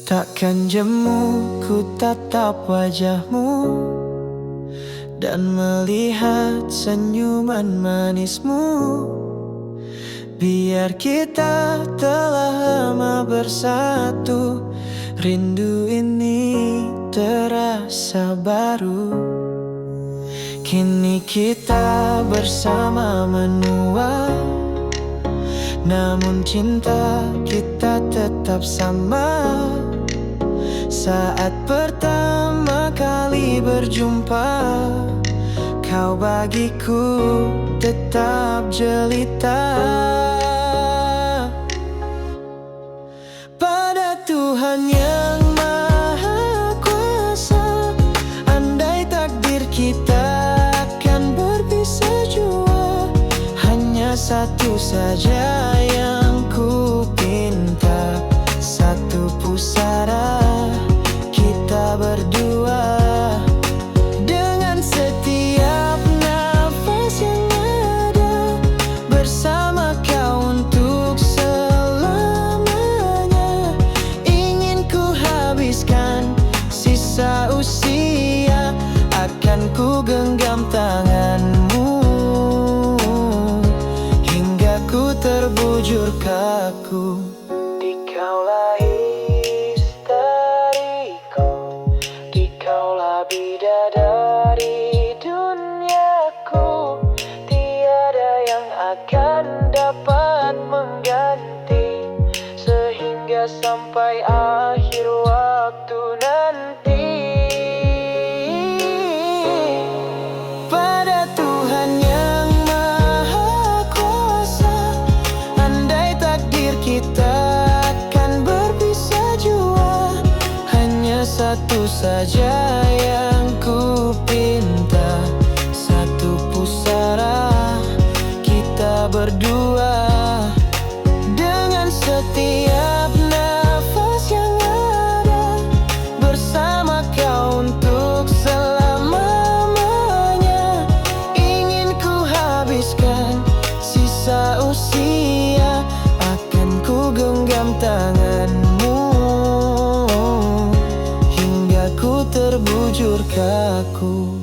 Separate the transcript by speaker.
Speaker 1: Takkan jemu ku tatap wajahmu dan melihat senyuman manismu. Biar kita telah lama bersatu, rindu ini terasa baru. Kini kita bersama menua, namun cinta kita tetap sama. Saat pertama kali berjumpa, kau bagiku tetap jelita. Pada Tuhan yang Maha Kuasa, andai takdir kita akan berpisah jua, hanya satu saja yang ku pinta, satu pusara kita berdua. Dengan setiap nafas yang ada, bersama kau untuk selamanya. Ingin ku habiskan sisa usia, akan ku genggam tanganmu hingga ku terbujur kaku. Dikaulah istariku, dikaulah bidadari duniaku. Tiada yang akan dapat mengganti, sehingga sampai akhir waktu nanti. Pada Tuhan yang Maha Kuasa, andai takdir kita akan berpisah jua, hanya satu saja yang ku pinta, satu pusara kita berdua. Dengan setiap nafas yang ada, bersama kau untuk selamanya. Ingin ku habiskan sisa usia, akan ku genggam tanganmu hingga ku terbujur kaku.